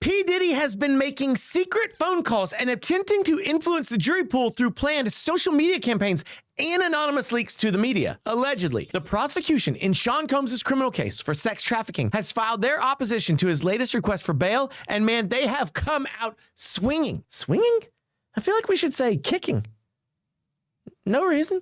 P Diddy has been making secret phone calls and attempting to influence the jury pool through planned social media campaigns and anonymous leaks to the media. Allegedly, the prosecution in Sean Combs' criminal case for sex trafficking has filed their opposition to his latest request for bail, and man, they have come out swinging. Swinging? I feel like we should say kicking. No reason.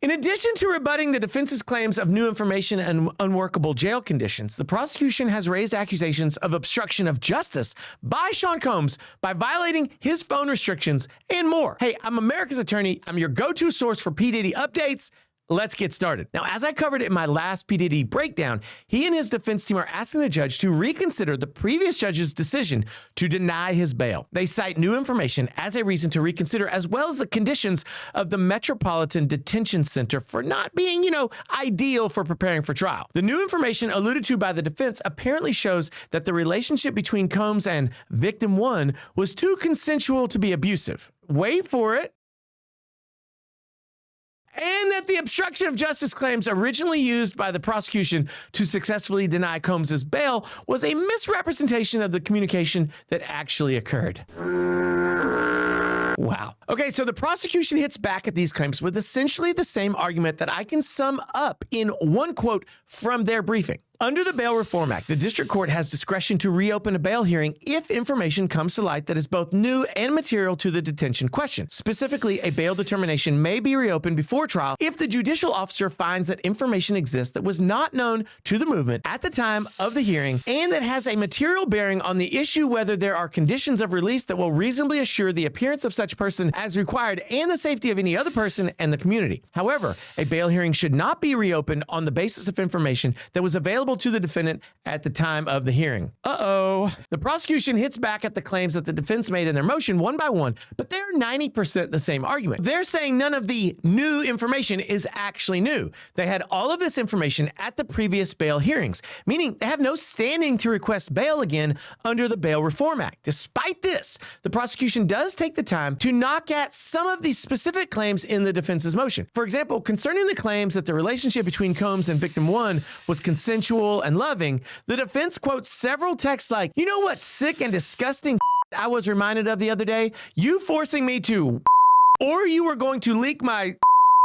In addition to rebutting the defense's claims of new information and unworkable jail conditions, the prosecution has raised accusations of obstruction of justice by Sean Combs by violating his phone restrictions and more. Hey, I'm America's attorney. I'm your go-to source for P. Diddy updates. Let's get started. Now, as I covered in my last P. Diddy breakdown, he and his defense team are asking the judge to reconsider the previous judge's decision to deny his bail. They cite new information as a reason to reconsider, as well as the conditions of the Metropolitan Detention Center for not being, ideal for preparing for trial. The new information alluded to by the defense apparently shows that the relationship between Combs and victim one was too consensual to be abusive. Wait for it. And that the obstruction of justice claims originally used by the prosecution to successfully deny Combs' bail was a misrepresentation of the communication that actually occurred. Wow. Okay, so the prosecution hits back at these claims with essentially the same argument that I can sum up in one quote from their briefing. Under the Bail Reform Act, the district court has discretion to reopen a bail hearing if information comes to light that is both new and material to the detention question. Specifically, a bail determination may be reopened before trial if the judicial officer finds that information exists that was not known to the movement at the time of the hearing and that has a material bearing on the issue whether there are conditions of release that will reasonably assure the appearance of such person as required and the safety of any other person and the community. However, a bail hearing should not be reopened on the basis of information that was available to the defendant at the time of the hearing. The prosecution hits back at the claims that the defense made in their motion one by one, but they're 90% the same argument. They're saying none of the new information is actually new. They had all of this information at the previous bail hearings, meaning they have no standing to request bail again under the Bail Reform Act. Despite this, the prosecution does take the time to knock at some of these specific claims in the defense's motion. For example, concerning the claims that the relationship between Combs and victim one was consensual and loving, the defense quotes several texts like, "You know what sick and disgusting I was reminded of the other day? You forcing me to, or you were going to leak my."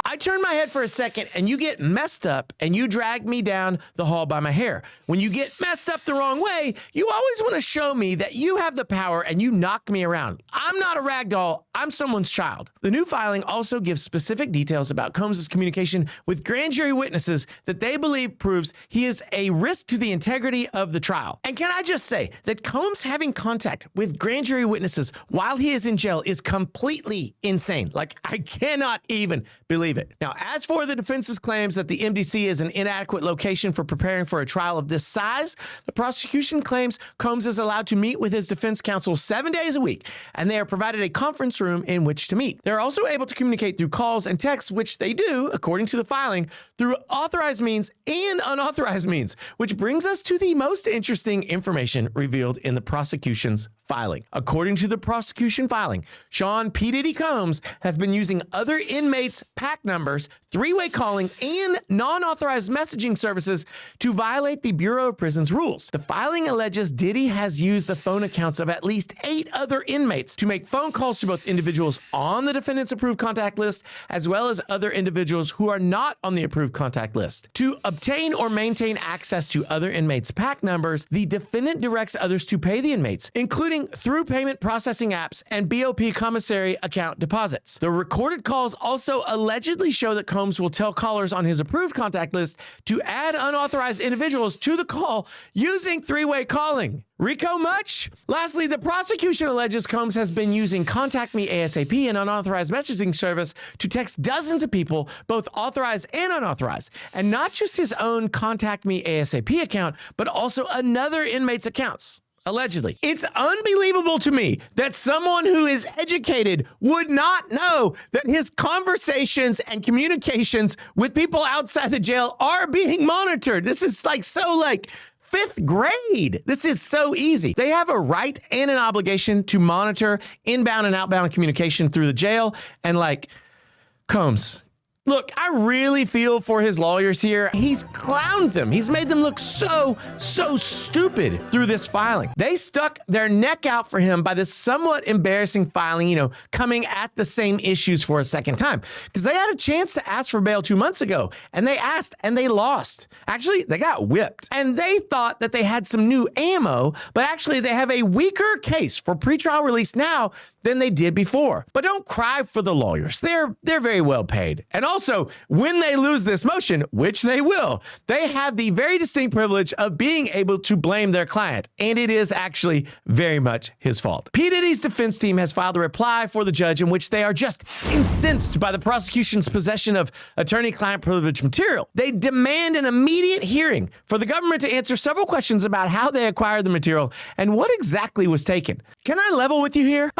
I turn my head for a second and you get messed up and you drag me down the hall by my hair. When you get messed up the wrong way, you always want to show me that you have the power and you knock me around. I'm not a rag doll. I'm someone's child. The new filing also gives specific details about Combs' communication with grand jury witnesses that they believe proves he is a risk to the integrity of the trial. And can I just say that Combs having contact with grand jury witnesses while he is in jail is completely insane. Like, I cannot even believe it. Now, as for the defense's claims that the MDC is an inadequate location for preparing for a trial of this size, the prosecution claims Combs is allowed to meet with his defense counsel 7 days a week, and they are provided a conference room in which to meet. They're also able to communicate through calls and texts, which they do, according to the filing, through authorized means and unauthorized means, which brings us to the most interesting information revealed in the prosecution's filing. According to the prosecution filing, Sean P. Diddy Combs has been using other inmates' PAC numbers, three-way calling, and non-authorized messaging services to violate the Bureau of Prisons rules. The filing alleges Diddy has used the phone accounts of at least 8 other inmates to make phone calls to both individuals on the defendant's approved contact list, as well as other individuals who are not on the approved contact list. To obtain or maintain access to other inmates' PAC numbers, the defendant directs others to pay the inmates, including through payment processing apps and BOP commissary account deposits. The recorded calls also allegedly show that Combs will tell callers on his approved contact list to add unauthorized individuals to the call using three-way calling. Rico much? Lastly, the prosecution alleges Combs has been using Contact Me ASAP, an unauthorized messaging service, to text dozens of people, both authorized and unauthorized, and not just his own Contact Me ASAP account, but also another inmate's accounts. Allegedly. It's unbelievable to me that someone who is educated would not know that his conversations and communications with people outside the jail are being monitored. This is so 5th grade. This is so easy. They have a right and an obligation to monitor inbound and outbound communication through the jail. And Combs, Look, I really feel for his lawyers here. He's clowned them. He's made them look so stupid through this filing. They stuck their neck out for him by this somewhat embarrassing filing, coming at the same issues for a second time. Because they had a chance to ask for bail 2 months ago, and they asked and they lost. Actually, they got whipped. And they thought that they had some new ammo, but actually they have a weaker case for pretrial release now than they did before. But don't cry for the lawyers. They're very well paid. And also, when they lose this motion, which they will, they have the very distinct privilege of being able to blame their client. And it is actually very much his fault. P Diddy's defense team has filed a reply for the judge in which they are just incensed by the prosecution's possession of attorney-client privilege material. They demand an immediate hearing for the government to answer several questions about how they acquired the material and what exactly was taken. Can I level with you here?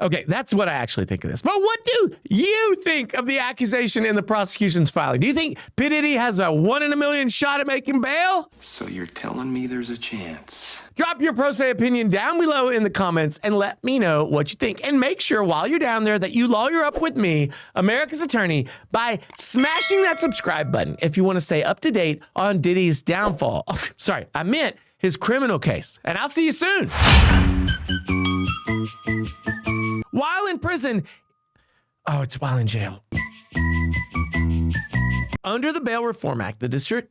Okay, that's what I actually think of this. But what do you think of the accusation in the prosecution's filing? Do you think P Diddy has a 1 in a million shot at making bail? So you're telling me there's a chance? Drop your pro se opinion down below in the comments and let me know what you think. And make sure while you're down there that you lawyer up with me, America's attorney, by smashing that subscribe button if you want to stay up to date on Diddy's downfall. Sorry, I meant his criminal case. And I'll see you soon. While in prison, it's while in jail. Under the Bail Reform Act, the District